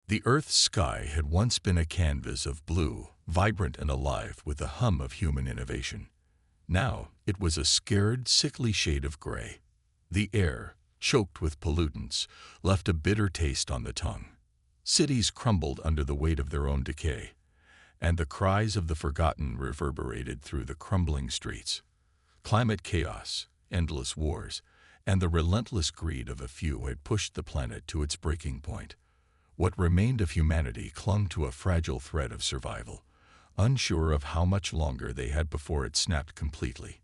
The Earth's sky had once been a canvas of blue, vibrant and alive with a hum of human innovation. Now it was a scared, sickly shade of gray. The air, choked with pollutants, left a bitter taste on the tongue. Cities crumbled under the weight of their own decay, and the cries of the forgotten reverberated through the crumbling streets. Climate chaos, endless wars, and the relentless greed of a few had pushed the planet to its breaking point. What remained of humanity clung to a fragile thread of survival, unsure of how much longer they had before it snapped completely.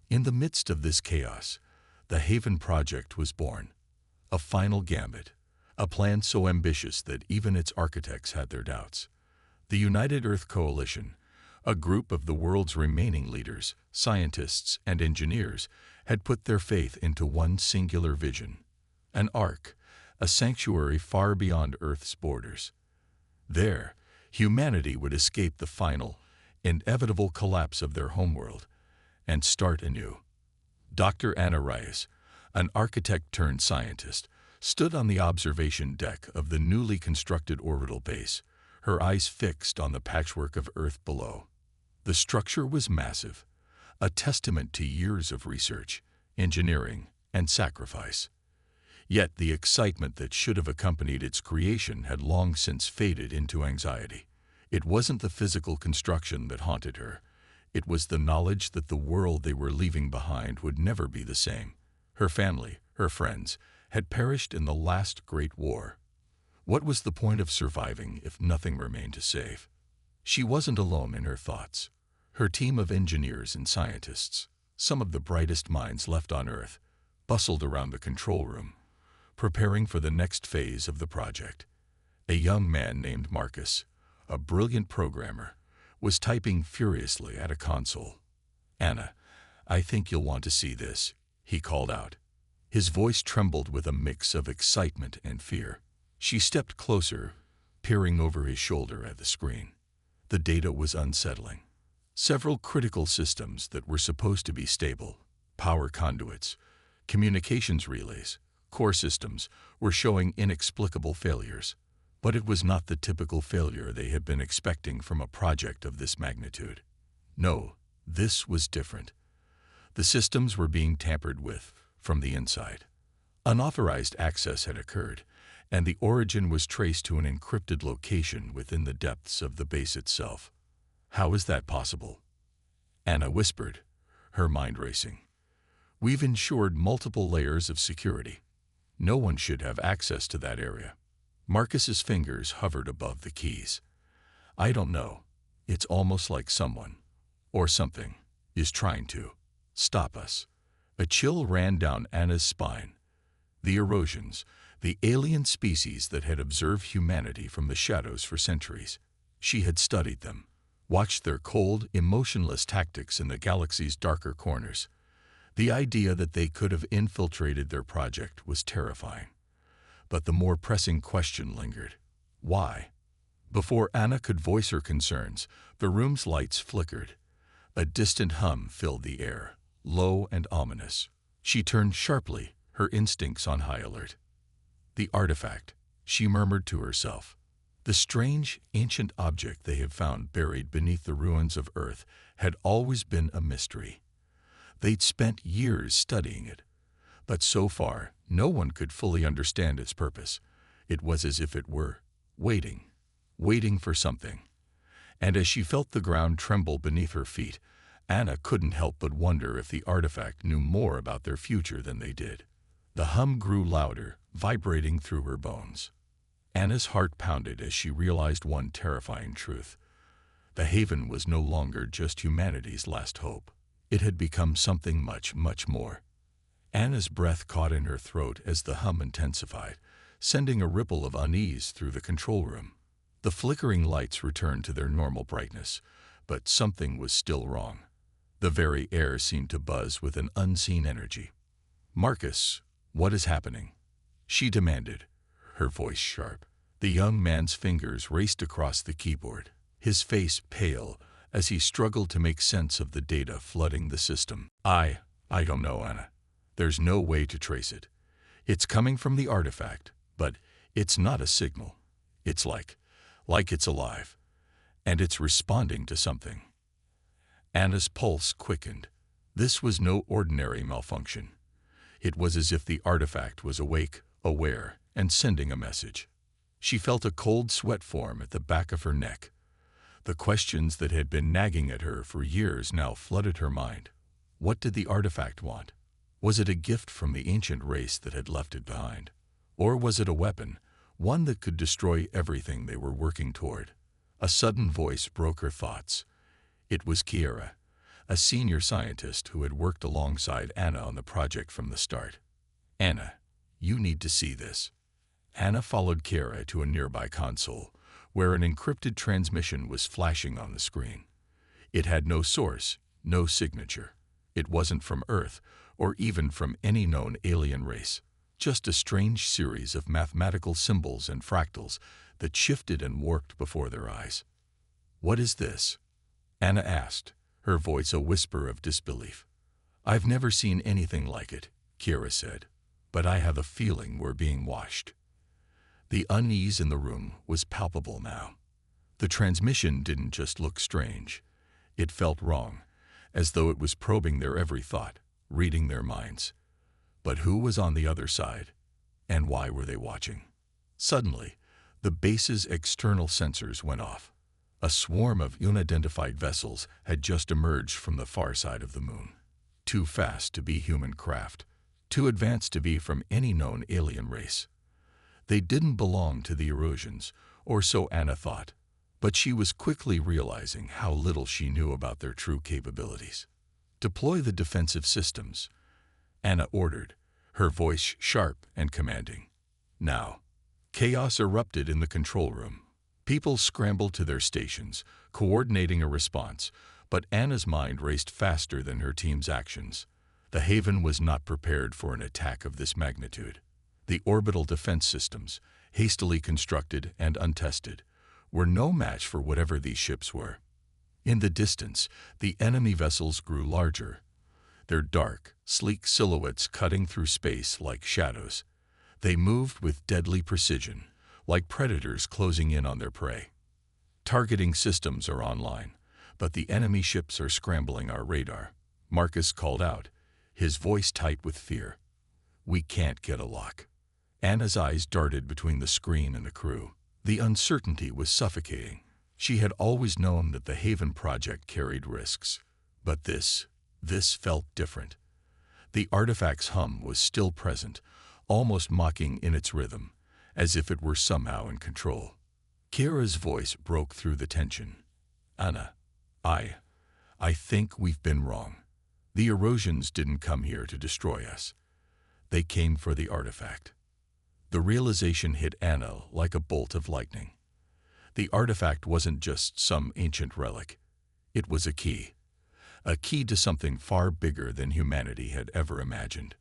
In the midst of this chaos, the Haven Project was born, a final gambit, a plan so ambitious that even its architects had their doubts. The United Earth Coalition, a group of the world's remaining leaders, scientists, and engineers, had put their faith into one singular vision: an ark, a sanctuary far beyond Earth's borders. There, humanity would escape the final, inevitable collapse of their homeworld and start anew. Dr. Anna Reyes, an architect-turned-scientist, stood on the observation deck of the newly constructed orbital base, her eyes fixed on the patchwork of Earth below. The structure was massive, a testament to years of research, engineering, and sacrifice. Yet the excitement that should have accompanied its creation had long since faded into anxiety. It wasn't the physical construction that haunted her. It was the knowledge that the world they were leaving behind would never be the same. Her family, her friends, had perished in the last great war. What was the point of surviving if nothing remained to save? She wasn't alone in her thoughts. Her team of engineers and scientists, some of the brightest minds left on Earth, bustled around the control room, preparing for the next phase of the project. A young man named Marcus, a brilliant programmer, was typing furiously at a console. "Anna, I think you'll want to see this," he called out. His voice trembled with a mix of excitement and fear. She stepped closer, peering over his shoulder at the screen. The data was unsettling. Several critical systems that were supposed to be stable, power conduits, communications relays, core systems, were showing inexplicable failures. But it was not the typical failure they had been expecting from a project of this magnitude. No, this was different. The systems were being tampered with from the inside. Unauthorized access had occurred, and the origin was traced to an encrypted location within the depths of the base itself. How is that possible? Anna whispered, her mind racing. "We've ensured multiple layers of security. No one should have access to that area." Marcus's fingers hovered above the keys. "I don't know. It's almost like someone, or something, is trying to stop us." A chill ran down Anna's spine. The erosions, the alien species that had observed humanity from the shadows for centuries. She had studied them, watched their cold, emotionless tactics in the galaxy's darker corners. The idea that they could have infiltrated their project was terrifying. But the more pressing question lingered. Why? Before Anna could voice her concerns, the room's lights flickered. A distant hum filled the air, low and ominous. She turned sharply, her instincts on high alert. "The artifact," she murmured to herself. The strange, ancient object they had found buried beneath the ruins of Earth had always been a mystery. They'd spent years studying it, but so far, no one could fully understand its purpose. It was as if it were waiting for something. And as she felt the ground tremble beneath her feet, Anna couldn't help but wonder if the artifact knew more about their future than they did. The hum grew louder, vibrating through her bones. Anna's heart pounded as she realized one terrifying truth. The Haven was no longer just humanity's last hope. It had become something much, much more. Anna's breath caught in her throat as the hum intensified, sending a ripple of unease through the control room. The flickering lights returned to their normal brightness, but something was still wrong. The very air seemed to buzz with an unseen energy. "Marcus, what is happening?" she demanded, her voice sharp. The young man's fingers raced across the keyboard, his face pale as he struggled to make sense of the data flooding the system. I don't know, Anna. There's no way to trace it. It's coming from the artifact, but it's not a signal. It's like it's alive, and it's responding to something. Anna's pulse quickened. This was no ordinary malfunction. It was as if the artifact was awake, aware, and sending a message. She felt a cold sweat form at the back of her neck. The questions that had been nagging at her for years now flooded her mind. What did the artifact want? Was it a gift from the ancient race that had left it behind? Or was it a weapon, one that could destroy everything they were working toward? A sudden voice broke her thoughts. It was Kiera, a senior scientist who had worked alongside Anna on the project from the start. Anna, you need to see this. Anna followed Kiera to a nearby console, where an encrypted transmission was flashing on the screen. It had no source, no signature. It wasn't from Earth, or even from any known alien race. Just a strange series of mathematical symbols and fractals that shifted and warped before their eyes. "What is this?" Anna asked, her voice a whisper of disbelief. "I've never seen anything like it," Kiera said, "but I have a feeling we're being watched." The unease in the room was palpable now. The transmission didn't just look strange. It felt wrong, as though it was probing their every thought, reading their minds. But who was on the other side? And why were they watching? Suddenly, the base's external sensors went off. A swarm of unidentified vessels had just emerged from the far side of the moon. Too fast to be human craft, too advanced to be from any known alien race. They didn't belong to the Erosians, or so Anna thought, but she was quickly realizing how little she knew about their true capabilities. "Deploy the defensive systems," Anna ordered, her voice sharp and commanding. Now, chaos erupted in the control room. People scrambled to their stations, coordinating a response, but Anna's mind raced faster than her team's actions. The Haven was not prepared for an attack of this magnitude. The orbital defense systems, hastily constructed and untested, were no match for whatever these ships were. In the distance, the enemy vessels grew larger, their dark, sleek silhouettes cutting through space like shadows. They moved with deadly precision, like predators closing in on their prey. "Targeting systems are online, but the enemy ships are scrambling our radar," Marcus called out, his voice tight with fear. "We can't get a lock." Anna's eyes darted between the screen and the crew. The uncertainty was suffocating. She had always known that the Haven project carried risks, but this felt different. The artifact's hum was still present, almost mocking in its rhythm, as if it were somehow in control. Kiera's voice broke through the tension. "Anna, I think we've been wrong. The Erosians didn't come here to destroy us. They came for the artifact." The realization hit Anna like a bolt of lightning. The artifact wasn't just some ancient relic. It was a key to something far bigger than humanity had ever imagined.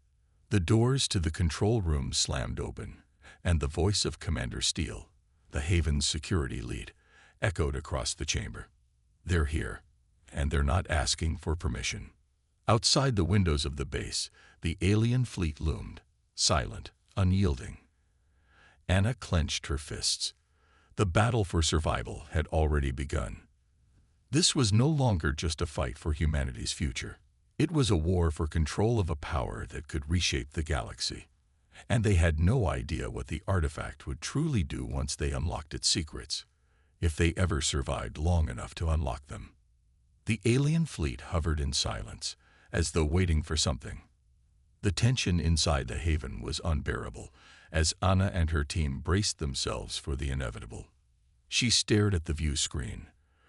The doors to the control room slammed open, and the voice of Commander Steele, the Haven's security lead, echoed across the chamber. "They're here, and they're not asking for permission." Outside the windows of the base, the alien fleet loomed, silent, unyielding. Anna clenched her fists. The battle for survival had already begun. This was no longer just a fight for humanity's future. It was a war for control of a power that could reshape the galaxy. And they had no idea what the artifact would truly do once they unlocked its secrets, if they ever survived long enough to unlock them. The alien fleet hovered in silence, as though waiting for something. The tension inside the Haven was unbearable, as Anna and her team braced themselves for the inevitable. She stared at the view screen,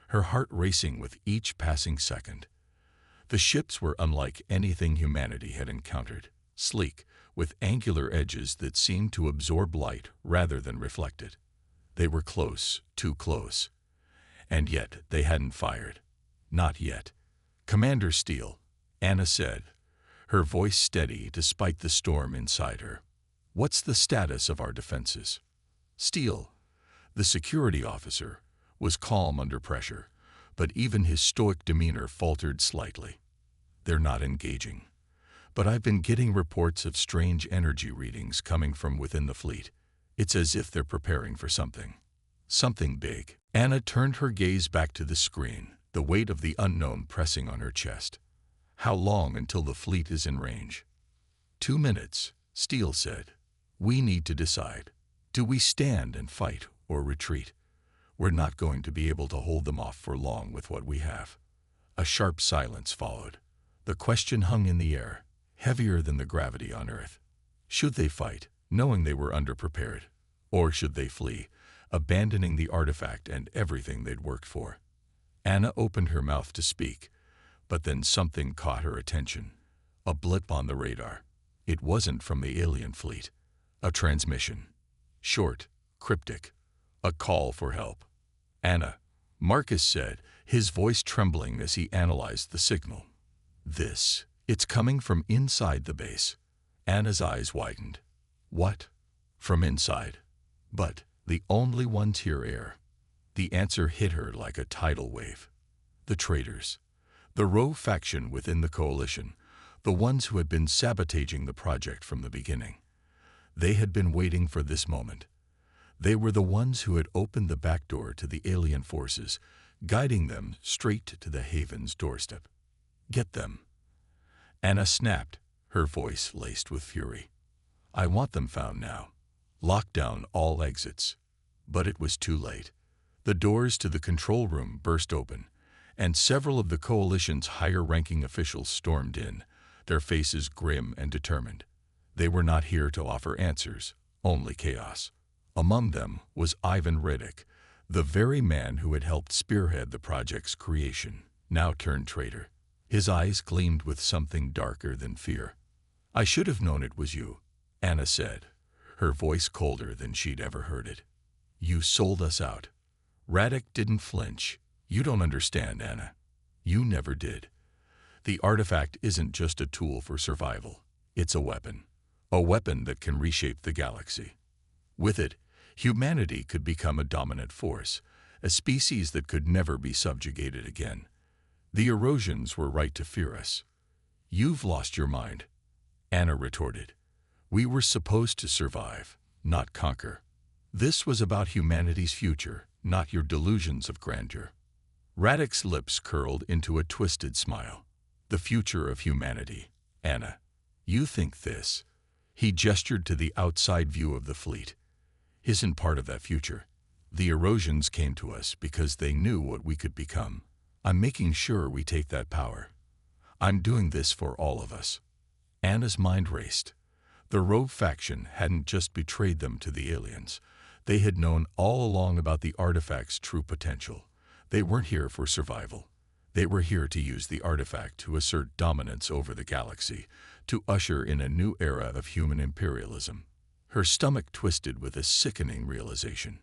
her heart racing with each passing second. The ships were unlike anything humanity had encountered, sleek, with angular edges that seemed to absorb light rather than reflect it. They were close, too close. And yet they hadn't fired. Not yet. "Commander Steele," Anna said, her voice steady despite the storm inside her. "What's the status of our defenses?" Steele, the security officer, was calm under pressure, but even his stoic demeanor faltered slightly. "They're not engaging. But I've been getting reports of strange energy readings coming from within the fleet. It's as if they're preparing for something." Something big. Anna turned her gaze back to the screen, the weight of the unknown pressing on her chest. How long until the fleet is in range? 2 minutes, Steele said. We need to decide. Do we stand and fight or retreat? We're not going to be able to hold them off for long with what we have. A sharp silence followed. The question hung in the air, heavier than the gravity on Earth. Should they fight, knowing they were underprepared? Or should they flee, abandoning the artifact and everything they'd worked for? Anna opened her mouth to speak, but then something caught her attention. A blip on the radar. It wasn't from the alien fleet. A transmission. Short, cryptic. A call for help. Anna, Marcus said, his voice trembling as he analyzed the signal. It's coming from inside the base. Anna's eyes widened. What? From inside? But the only ones here air. The answer hit her like a tidal wave. The traitors. The rogue faction within the coalition. The ones who had been sabotaging the project from the beginning. They had been waiting for this moment. They were the ones who had opened the back door to the alien forces, guiding them straight to the Haven's doorstep. Get them. Anna snapped, her voice laced with fury. I want them found now. Lock down all exits. But it was too late. The doors to the control room burst open, and several of the coalition's higher-ranking officials stormed in, their faces grim and determined. They were not here to offer answers, only chaos. Among them was Ivan Riddick, the very man who had helped spearhead the project's creation, now turned traitor. His eyes gleamed with something darker than fear. I should have known it was you, Anna said, her voice colder than she'd ever heard it. You sold us out. Riddick didn't flinch. You don't understand, Anna. You never did. The artifact isn't just a tool for survival. It's a weapon. A weapon that can reshape the galaxy. With it, humanity could become a dominant force, a species that could never be subjugated again. The Erosians were right to fear us. You've lost your mind, Anna retorted. We were supposed to survive, not conquer. This was about humanity's future, not your delusions of grandeur. Riddick's lips curled into a twisted smile. The future of humanity, Anna. You think this. He gestured to the outside view of the fleet. Isn't part of that future. The Erosians came to us because they knew what we could become. I'm making sure we take that power. I'm doing this for all of us. Anna's mind raced. The rogue faction hadn't just betrayed them to the aliens. They had known all along about the artifact's true potential. They weren't here for survival. They were here to use the artifact to assert dominance over the galaxy, to usher in a new era of human imperialism. Her stomach twisted with a sickening realization.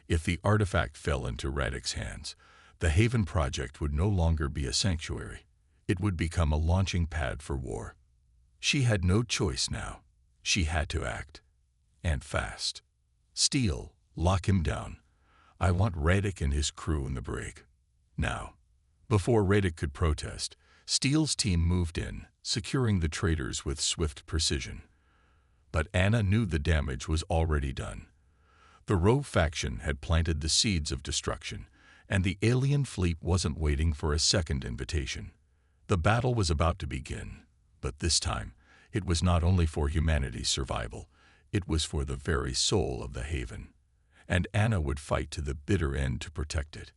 If the artifact fell into Riddick's hands, the Haven Project would no longer be a sanctuary. It would become a launching pad for war. She had no choice now. She had to act. And fast. Steele, lock him down. I want Riddick and his crew in the brig. Now. Before Riddick could protest, Steele's team moved in, securing the traitors with swift precision. But Anna knew the damage was already done. The rogue faction had planted the seeds of destruction, and the alien fleet wasn't waiting for a second invitation. The battle was about to begin, but this time, it was not only for humanity's survival, it was for the very soul of the Haven. And Anna would fight to the bitter end to protect it.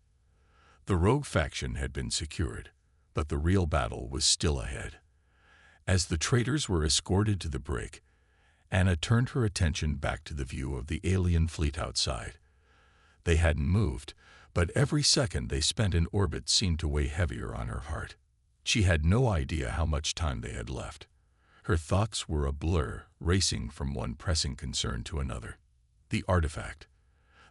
The rogue faction had been secured, but the real battle was still ahead. As the traitors were escorted to the brig, Anna turned her attention back to the view of the alien fleet outside. They hadn't moved, but every second they spent in orbit seemed to weigh heavier on her heart. She had no idea how much time they had left. Her thoughts were a blur, racing from one pressing concern to another. The artifact.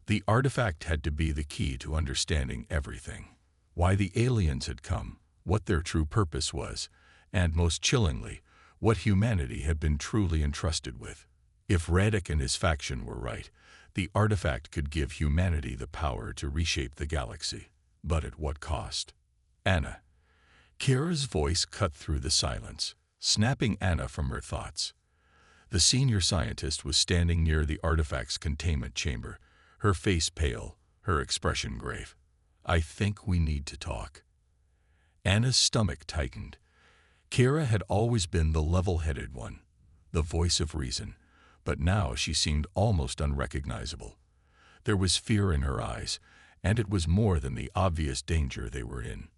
The artifact had to be the key to understanding everything. Why the aliens had come, what their true purpose was, and most chillingly, what humanity had been truly entrusted with. If Riddick and his faction were right, the artifact could give humanity the power to reshape the galaxy. But at what cost? Anna. Kira's voice cut through the silence, snapping Anna from her thoughts. The senior scientist was standing near the artifact's containment chamber, her face pale, her expression grave. "I think we need to talk." Anna's stomach tightened. Kira had always been the level-headed one, the voice of reason, but now she seemed almost unrecognizable. There was fear in her eyes, and it was more than the obvious danger they were in.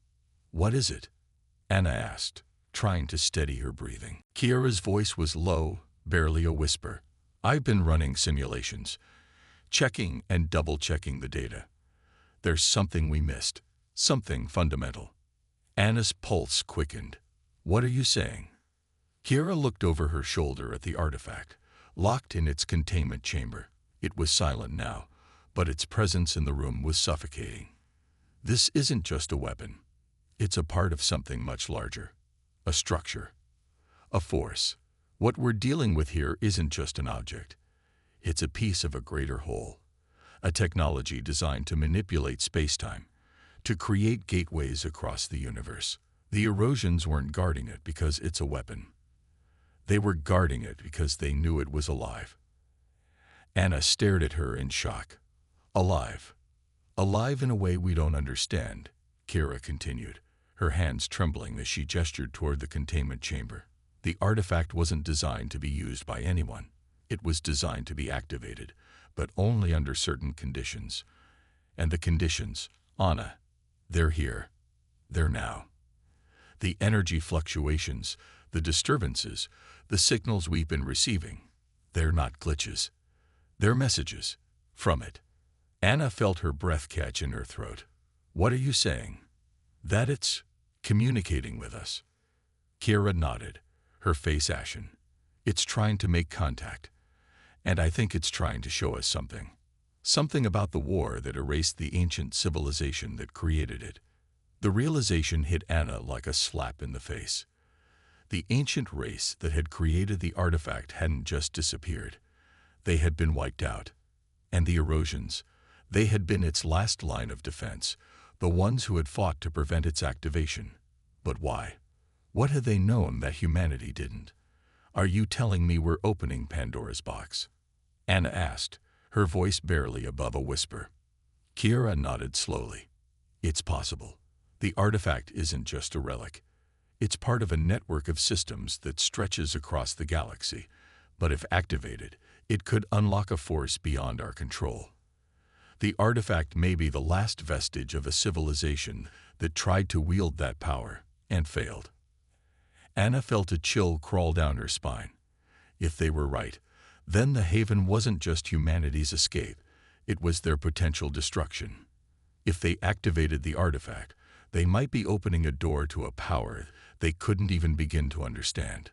"What is it?" Anna asked, trying to steady her breathing. Kira's voice was low, barely a whisper. "I've been running simulations, checking and double-checking the data. There's something we missed, something fundamental." Anna's pulse quickened. "What are you saying?" Kira looked over her shoulder at the artifact, locked in its containment chamber. It was silent now, but its presence in the room was suffocating. "This isn't just a weapon. It's a part of something much larger. A structure. A force. What we're dealing with here isn't just an object. It's a piece of a greater whole. A technology designed to manipulate space-time, to create gateways across the universe. The Erosians weren't guarding it because it's a weapon. They were guarding it because they knew it was alive." Anna stared at her in shock. "Alive. Alive in a way we don't understand," Kira continued, her hands trembling as she gestured toward the containment chamber. "The artifact wasn't designed to be used by anyone. It was designed to be activated, but only under certain conditions. And the conditions, Anna, they're here. They're now. The energy fluctuations, the disturbances, the signals we've been receiving, they're not glitches. They're messages. From it." Anna felt her breath catch in her throat. "What are you saying?" "That it's communicating with us." Kira nodded, her face ashen. "It's trying to make contact. And I think it's trying to show us something. Something about the war that erased the ancient civilization that created it." The realization hit Anna like a slap in the face. The ancient race that had created the artifact hadn't just disappeared. They had been wiped out. And the Erosians, they had been its last line of defense, the ones who had fought to prevent its activation. But why? What had they known that humanity didn't? "Are you telling me we're opening Pandora's box?" Anna asked, her voice barely above a whisper. Kira nodded slowly. "It's possible. The artifact isn't just a relic. It's part of a network of systems that stretches across the galaxy, but if activated, it could unlock a force beyond our control. The artifact may be the last vestige of a civilization that tried to wield that power and failed." Anna felt a chill crawl down her spine. If they were right, then the Haven wasn't just humanity's escape, it was their potential destruction. If they activated the artifact, they might be opening a door to a power they couldn't even begin to understand.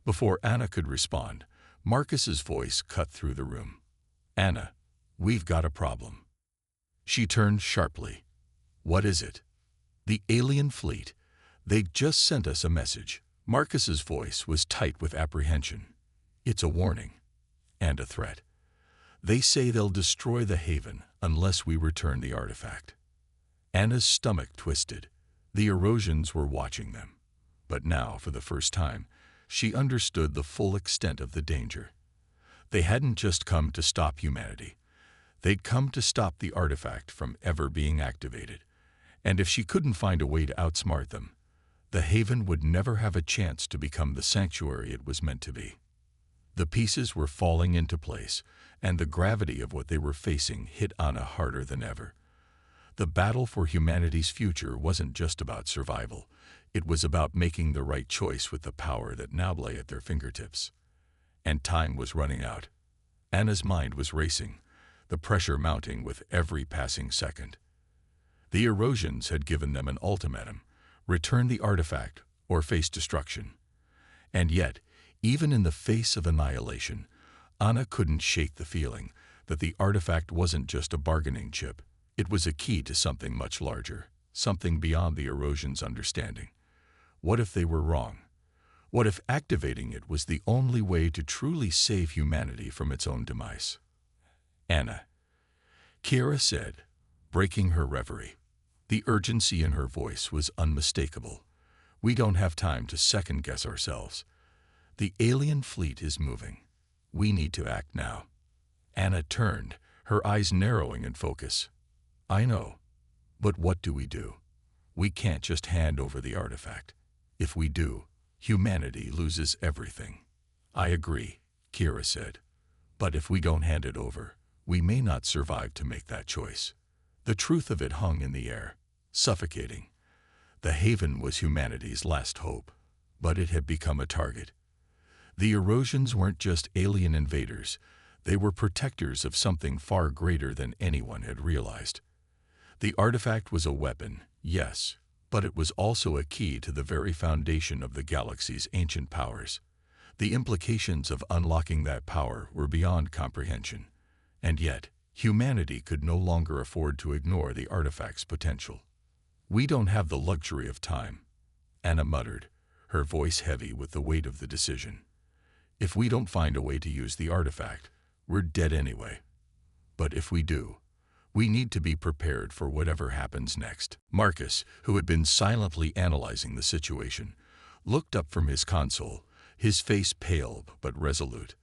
Before Anna could respond, Marcus's voice cut through the room. "Anna, we've got a problem." She turned sharply. "What is it?" "The alien fleet. They just sent us a message." Marcus's voice was tight with apprehension. "It's a warning. And a threat. They say they'll destroy the Haven unless we return the artifact." Anna's stomach twisted. The Erosians were watching them. But now, for the first time, she understood the full extent of the danger. They hadn't just come to stop humanity. They'd come to stop the artifact from ever being activated. And if she couldn't find a way to outsmart them, the Haven would never have a chance to become the sanctuary it was meant to be. The pieces were falling into place, and the gravity of what they were facing hit Anna harder than ever. The battle for humanity's future wasn't just about survival. It was about making the right choice with the power that now lay at their fingertips. And time was running out. Anna's mind was racing, the pressure mounting with every passing second. The Erosians had given them an ultimatum: return the artifact or face destruction. And yet, even in the face of annihilation, Anna couldn't shake the feeling that the artifact wasn't just a bargaining chip. It was a key to something much larger, something beyond the Erosians' understanding. What if they were wrong? What if activating it was the only way to truly save humanity from its own demise? "Anna," Kira said, breaking her reverie. The urgency in her voice was unmistakable. "We don't have time to second-guess ourselves. The alien fleet is moving. We need to act now." Anna turned, her eyes narrowing in focus. I know. But what do? We can't just hand over the artifact. If we do, humanity loses everything. I agree, Kira said. But if we don't hand it over, we may not survive to make that choice. The truth of it hung in the air, suffocating. The haven was humanity's last hope, but it had become a target. The erosions weren't just alien invaders, they were protectors of something far greater than anyone had realized. The artifact was a weapon, yes, but it was also a key to the very foundation of the galaxy's ancient powers. The implications of unlocking that power were beyond comprehension, and yet humanity could no longer afford to ignore the artifact's potential. We don't have the luxury of time, Anna muttered, her voice heavy with the weight of the decision. If we don't find a way to use the artifact, we're dead anyway. But if we do, we need to be prepared for whatever happens next. Marcus, who had been silently analyzing the situation, looked up from his console, his face pale but resolute.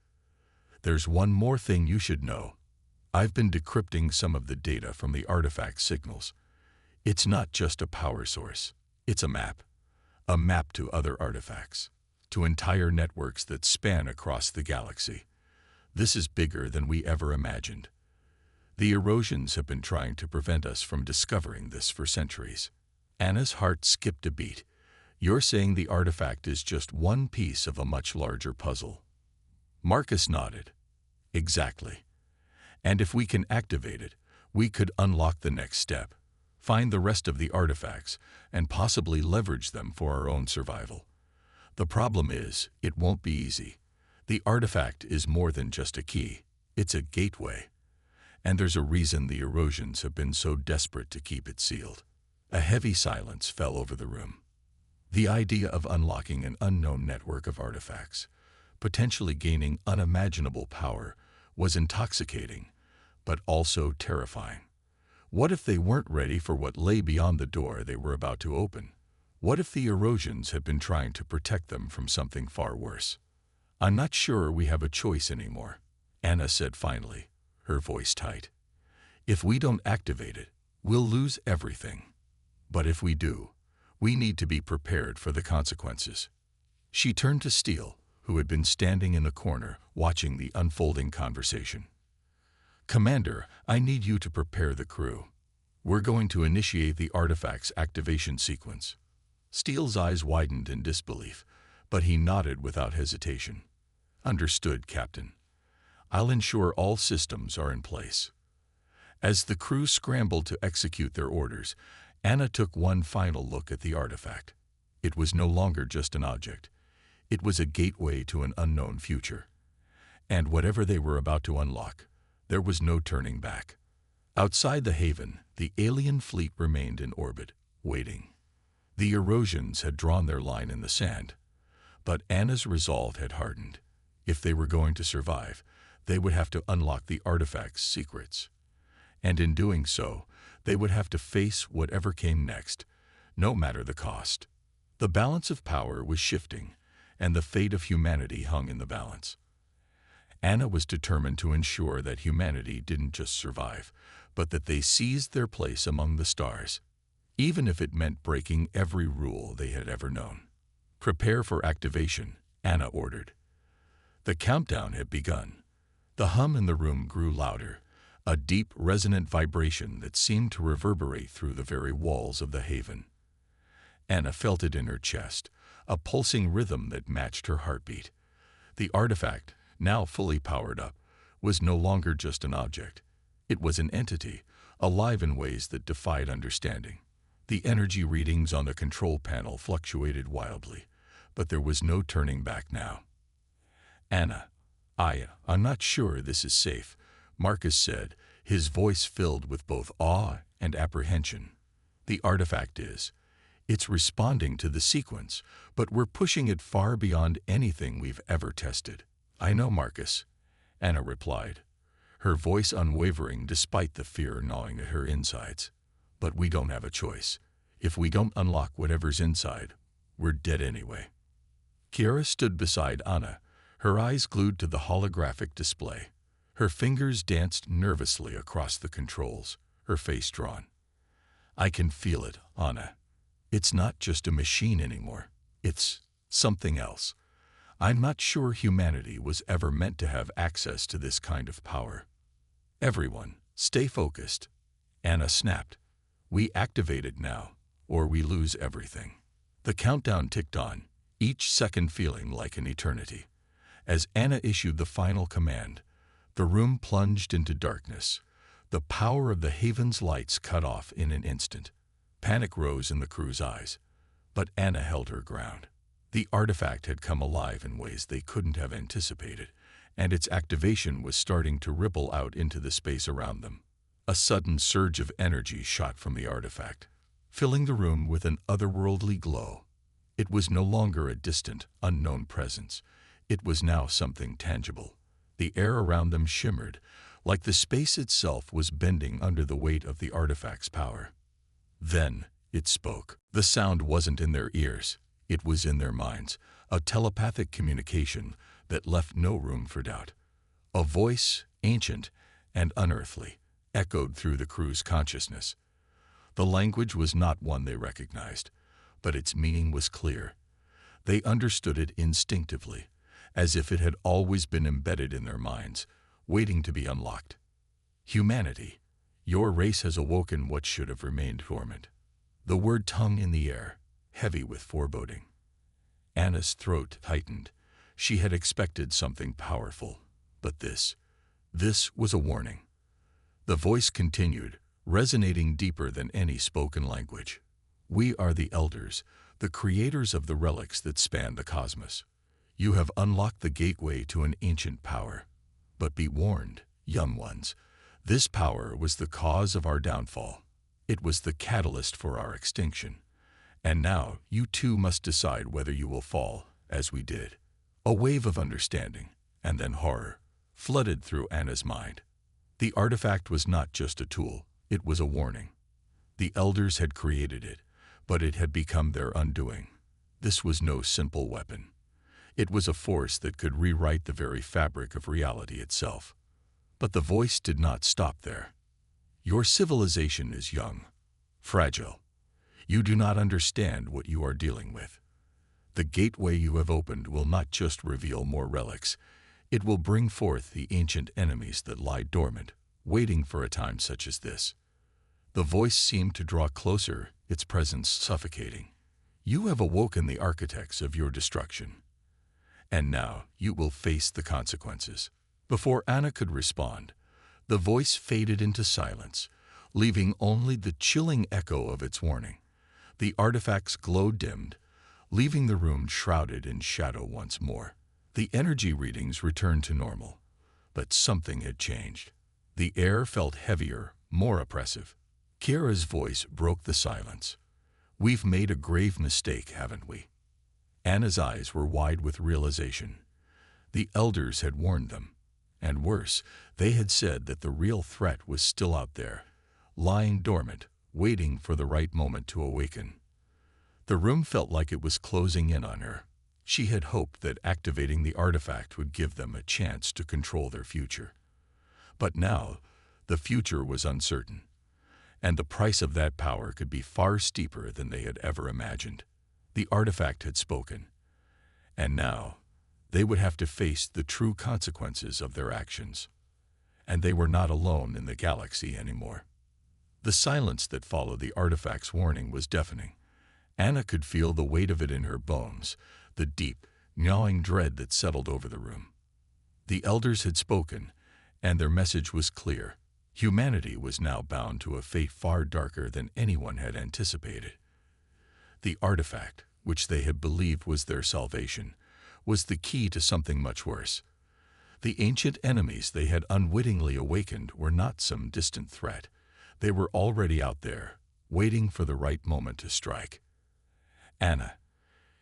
There's one more thing you should know. I've been decrypting some of the data from the artifact signals. It's not just a power source. It's a map to other artifacts, to entire networks that span across the galaxy. This is bigger than we ever imagined. The erosions have been trying to prevent us from discovering this for centuries. Anna's heart skipped a beat. You're saying the artifact is just one piece of a much larger puzzle? Marcus nodded. Exactly. And if we can activate it, we could unlock the next step, find the rest of the artifacts, and possibly leverage them for our own survival. The problem is, it won't be easy. The artifact is more than just a key. It's a gateway. And there's a reason the erosions have been so desperate to keep it sealed. A heavy silence fell over the room. The idea of unlocking an unknown network of artifacts, potentially gaining unimaginable power, was intoxicating, but also terrifying. What if they weren't ready for what lay beyond the door they were about to open? What if the erosions had been trying to protect them from something far worse? I'm not sure we have a choice anymore, Anna said finally, her voice tight. If we don't activate it, we'll lose everything. But if we do, we need to be prepared for the consequences. She turned to Steele, who had been standing in the corner watching the unfolding conversation. Commander, I need you to prepare the crew. We're going to initiate the artifact's activation sequence. Steele's eyes widened in disbelief, but he nodded without hesitation. Understood, Captain. I'll ensure all systems are in place. As the crew scrambled to execute their orders, Anna took one final look at the artifact. It was no longer just an object. It was a gateway to an unknown future. And whatever they were about to unlock, there was no turning back. Outside the haven, the alien fleet remained in orbit, waiting. The erosions had drawn their line in the sand, but Anna's resolve had hardened. If they were going to survive, they would have to unlock the artifact's secrets. And in doing so, they would have to face whatever came next, no matter the cost. The balance of power was shifting, and the fate of humanity hung in the balance. Anna was determined to ensure that humanity didn't just survive, but that they seized their place among the stars, even if it meant breaking every rule they had ever known. Prepare for activation, Anna ordered. The countdown had begun. The hum in the room grew louder, a deep, resonant vibration that seemed to reverberate through the very walls of the haven. Anna felt it in her chest, a pulsing rhythm that matched her heartbeat. The artifact, now fully powered up, was no longer just an object. It was an entity, alive in ways that defied understanding. The energy readings on the control panel fluctuated wildly, but there was no turning back now. Anna, I'm not sure this is safe, Marcus said, his voice filled with both awe and apprehension. The artifact is. It's responding to the sequence, but we're pushing it far beyond anything we've ever tested. I know, Marcus, Anna replied, her voice unwavering despite the fear gnawing at her insides. But we don't have a choice. If we don't unlock whatever's inside, we're dead anyway. Kiara stood beside Anna, her eyes glued to the holographic display. Her fingers danced nervously across the controls, her face drawn. "I can feel it, Anna. It's not just a machine anymore. It's something else. I'm not sure humanity was ever meant to have access to this kind of power." "Everyone, stay focused," Anna snapped. "We activate it now, or we lose everything." The countdown ticked on, each second feeling like an eternity. As Anna issued the final command, the room plunged into darkness. The power of the Haven's lights cut off in an instant. Panic rose in the crew's eyes, but Anna held her ground. The artifact had come alive in ways they couldn't have anticipated, and its activation was starting to ripple out into the space around them. A sudden surge of energy shot from the artifact, filling the room with an otherworldly glow. It was no longer a distant, unknown presence. It was now something tangible. The air around them shimmered, like the space itself was bending under the weight of the artifact's power. Then it spoke. The sound wasn't in their ears. It was in their minds, a telepathic communication that left no room for doubt. A voice, ancient and unearthly, echoed through the crew's consciousness. The language was not one they recognized, but its meaning was clear. They understood it instinctively, as if it had always been embedded in their minds, waiting to be unlocked. "Humanity, your race has awoken what should have remained dormant." The word hung in the air, heavy with foreboding. Anna's throat tightened. She had expected something powerful, but this was a warning. The voice continued, resonating deeper than any spoken language. "We are the Elders, the creators of the relics that span the cosmos. You have unlocked the gateway to an ancient power. But be warned, young ones, this power was the cause of our downfall. It was the catalyst for our extinction. And now you too must decide whether you will fall, as we did." A wave of understanding, and then horror, flooded through Anna's mind. The artifact was not just a tool, it was a warning. The Elders had created it, but it had become their undoing. This was no simple weapon. It was a force that could rewrite the very fabric of reality itself. But the voice did not stop there. "Your civilization is young, fragile. You do not understand what you are dealing with. The gateway you have opened will not just reveal more relics. It will bring forth the ancient enemies that lie dormant, waiting for a time such as this." The voice seemed to draw closer, its presence suffocating. "You have awoken the architects of your destruction. And now you will face the consequences." Before Anna could respond, the voice faded into silence, leaving only the chilling echo of its warning. The artifact's glow dimmed, leaving the room shrouded in shadow once more. The energy readings returned to normal, but something had changed. The air felt heavier, more oppressive. Kira's voice broke the silence. "We've made a grave mistake, haven't we?" Anna's eyes were wide with realization. The Elders had warned them. And worse, they had said that the real threat was still out there, lying dormant, waiting for the right moment to awaken. The room felt like it was closing in on her. She had hoped that activating the artifact would give them a chance to control their future. But now, the future was uncertain, and the price of that power could be far steeper than they had ever imagined. The artifact had spoken, and now they would have to face the true consequences of their actions. And they were not alone in the galaxy anymore. The silence that followed the artifact's warning was deafening. Anna could feel the weight of it in her bones, the deep, gnawing dread that settled over the room. The Elders had spoken, and their message was clear. Humanity was now bound to a fate far darker than anyone had anticipated. The artifact, which they had believed was their salvation, was the key to something much worse. The ancient enemies they had unwittingly awakened were not some distant threat. They were already out there, waiting for the right moment to strike. "Anna."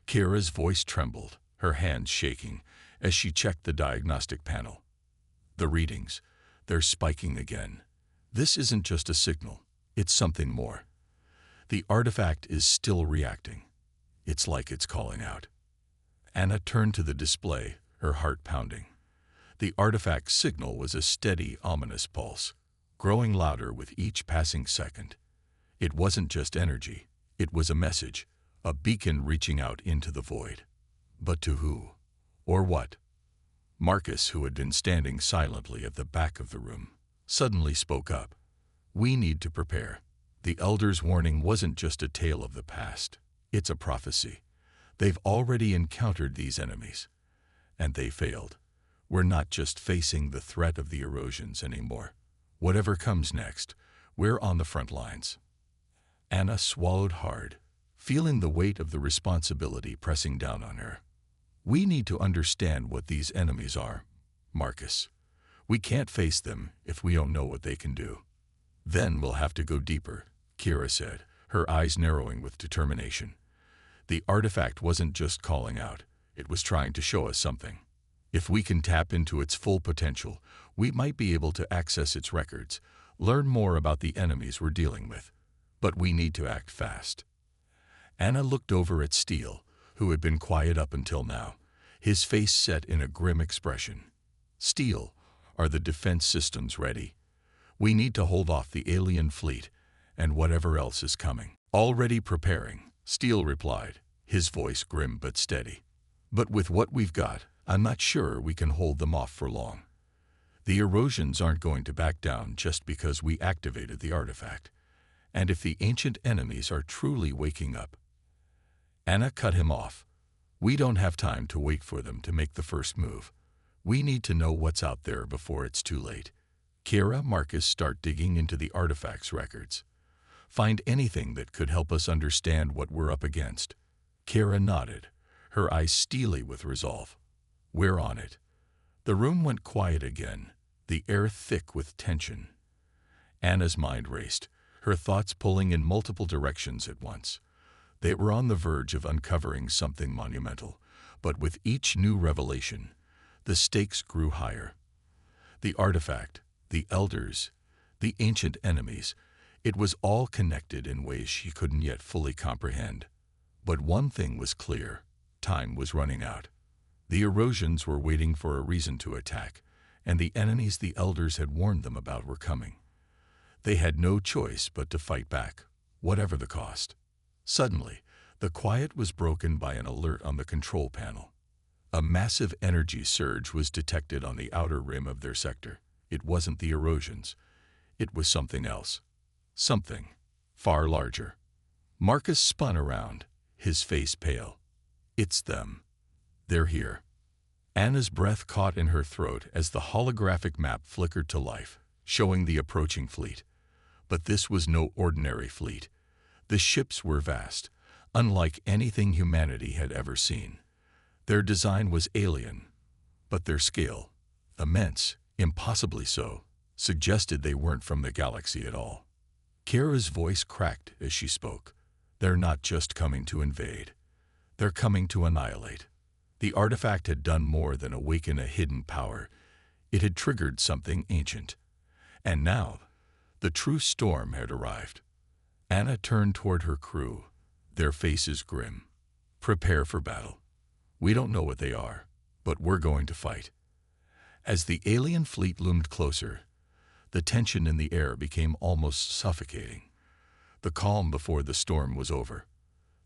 Kira's voice trembled, her hands shaking, as she checked the diagnostic panel. "The readings, they're spiking again. This isn't just a signal, it's something more. The artifact is still reacting. It's like it's calling out." Anna turned to the display, her heart pounding. The artifact's signal was a steady, ominous pulse, growing louder with each passing second. It wasn't just energy, it was a message, a beacon reaching out into the void. But to who? Or what? Marcus, who had been standing silently at the back of the room, suddenly spoke up. We need to prepare. The Elder's warning wasn't just a tale of the past, it's a prophecy. They've already encountered these enemies, and they failed. We're not just facing the threat of the erosions anymore. Whatever comes next, we're on the front lines. Anna swallowed hard, feeling the weight of the responsibility pressing down on her. We need to understand what these enemies are, Marcus. We can't face them if we don't know what they can do. Then we'll have to go deeper, Kira said, her eyes narrowing with determination. The artifact wasn't just calling out, it was trying to show us something. If we can tap into its full potential, we might be able to access its records, learn more about the enemies we're dealing with. But we need to act fast. Anna looked over at Steele, who had been quiet up until now, his face set in a grim expression. Steele, are the defense systems ready? We need to hold off the alien fleet and whatever else is coming. Already preparing, Steele replied, his voice grim but steady. But with what we've got, I'm not sure we can hold them off for long. The erosions aren't going to back down just because we activated the artifact. And if the ancient enemies are truly waking up. Anna cut him off. We don't have time to wait for them to make the first move. We need to know what's out there before it's too late. Kira, Marcus, start digging into the artifact's records. Find anything that could help us understand what we're up against. Kira nodded, her eyes steely with resolve. We're on it. The room went quiet again, the air thick with tension. Anna's mind raced, her thoughts pulling in multiple directions at once. They were on the verge of uncovering something monumental, but with each new revelation, the stakes grew higher. The artifact, the elders, the ancient enemies, it was all connected in ways she couldn't yet fully comprehend. But one thing was clear, time was running out. The erosions were waiting for a reason to attack, and the enemies the elders had warned them about were coming. They had no choice but to fight back, whatever the cost. Suddenly, the quiet was broken by an alert on the control panel. A massive energy surge was detected on the outer rim of their sector. It wasn't the erosions. It was something else. Something far larger. Marcus spun around, his face pale. It's them. They're here. Anna's breath caught in her throat as the holographic map flickered to life, showing the approaching fleet. But this was no ordinary fleet. The ships were vast, unlike anything humanity had ever seen. Their design was alien, but their scale, immense, impossibly so, suggested they weren't from the galaxy at all. Kira's voice cracked as she spoke. They're not just coming to invade. They're coming to annihilate. The artifact had done more than awaken a hidden power. It had triggered something ancient. And now, the true storm had arrived. Anna turned toward her crew, their faces grim. Prepare for battle. We don't know what they are, but we're going to fight. As the alien fleet loomed closer, the tension in the air became almost suffocating. The calm before the storm was over.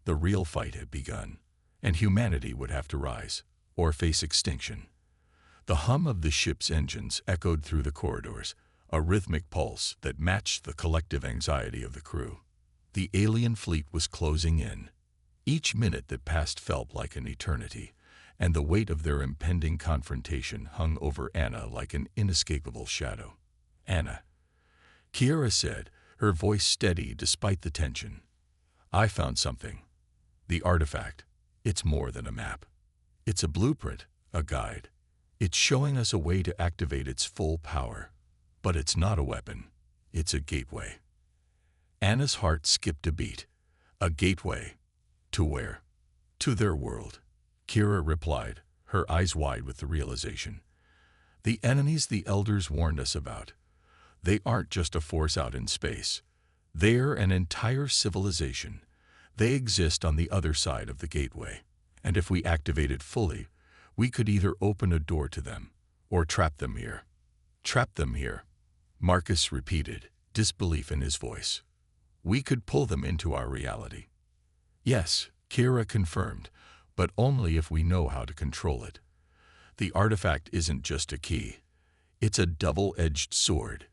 The real fight had begun, and humanity would have to rise, or face extinction. The hum of the ship's engines echoed through the corridors, a rhythmic pulse that matched the collective anxiety of the crew. The alien fleet was closing in. Each minute that passed felt like an eternity, and the weight of their impending confrontation hung over Anna like an inescapable shadow. Anna, Kira said, her voice steady despite the tension. I found something. The artifact. It's more than a map. It's a blueprint, a guide. It's showing us a way to activate its full power. But it's not a weapon. It's a gateway. Anna's heart skipped a beat. A gateway. To where? To their world. Kira replied, her eyes wide with the realization. The enemies the elders warned us about. They aren't just a force out in space. They're an entire civilization. They exist on the other side of the gateway. And if we activate it fully, we could either open a door to them or trap them here. Trap them here. Marcus repeated, disbelief in his voice. We could pull them into our reality. Yes, Kira confirmed, but only if we know how to control it. The artifact isn't just a key. It's a double-edged sword.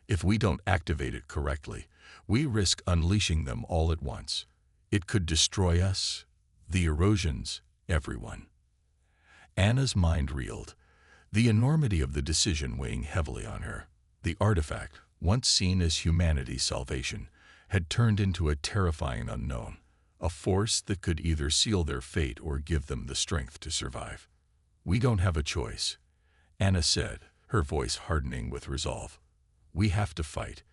If we don't activate it correctly, we risk unleashing them all at once. It could destroy us, the erosions, everyone. Anna's mind reeled, the enormity of the decision weighing heavily on her. The artifact, once seen as humanity's salvation, had turned into a terrifying unknown, a force that could either seal their fate or give them the strength to survive. We don't have a choice, Anna said, her voice hardening with resolve. We have to fight,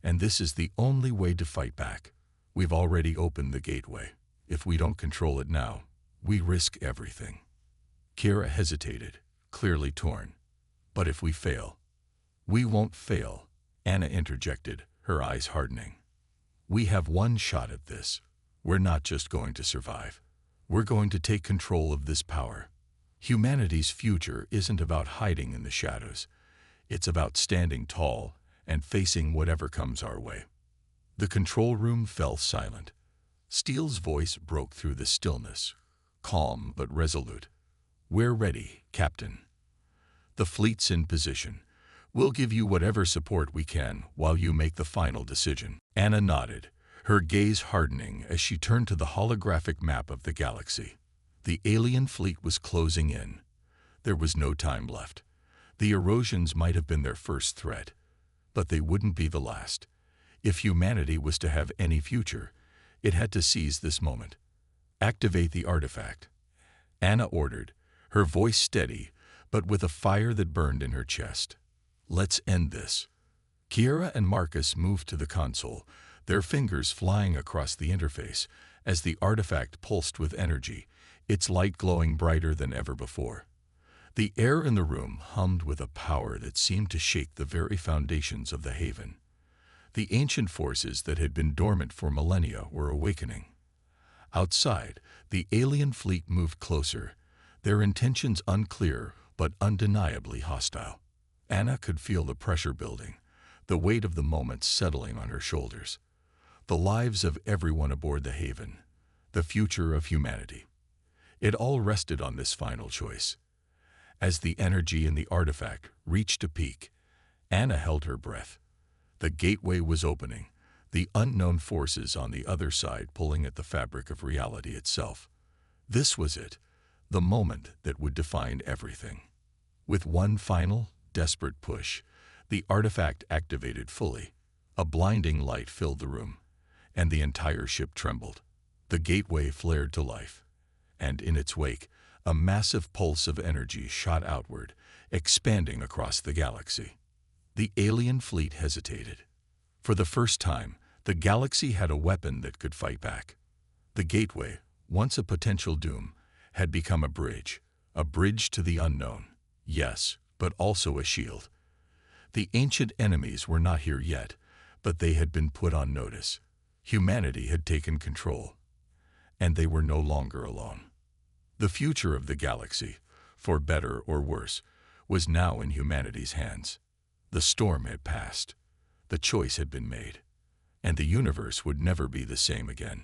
and this is the only way to fight back. We've already opened the gateway. If we don't control it now, we risk everything. Kira hesitated, clearly torn. But if we fail? We won't fail, Anna interjected, her eyes hardening. We have one shot at this. We're not just going to survive. We're going to take control of this power. Humanity's future isn't about hiding in the shadows. It's about standing tall and facing whatever comes our way. The control room fell silent. Steele's voice broke through the stillness, calm but resolute. We're ready, Captain. The fleet's in position. We'll give you whatever support we can while you make the final decision. Anna nodded, her gaze hardening as she turned to the holographic map of the galaxy. The alien fleet was closing in. There was no time left. The erosions might have been their first threat, but they wouldn't be the last. If humanity was to have any future, it had to seize this moment. Activate the artifact, Anna ordered, her voice steady, but with a fire that burned in her chest. Let's end this. Kira and Marcus moved to the console, their fingers flying across the interface as the artifact pulsed with energy, its light glowing brighter than ever before. The air in the room hummed with a power that seemed to shake the very foundations of the haven. The ancient forces that had been dormant for millennia were awakening. Outside, the alien fleet moved closer, their intentions unclear but undeniably hostile. Anna could feel the pressure building, the weight of the moment settling on her shoulders. The lives of everyone aboard the haven, the future of humanity. It all rested on this final choice. As the energy in the artifact reached a peak, Anna held her breath. The gateway was opening, the unknown forces on the other side pulling at the fabric of reality itself. This was it, the moment that would define everything. With one final, desperate push, the artifact activated fully. A blinding light filled the room, and the entire ship trembled. The gateway flared to life, and in its wake, a massive pulse of energy shot outward, expanding across the galaxy. The alien fleet hesitated. For the first time, the galaxy had a weapon that could fight back. The gateway, once a potential doom, had become a bridge to the unknown. Yes, but also a shield. The ancient enemies were not here yet, but they had been put on notice. Humanity had taken control, and they were no longer alone. The future of the galaxy, for better or worse, was now in humanity's hands. The storm had passed, the choice had been made, and the universe would never be the same again.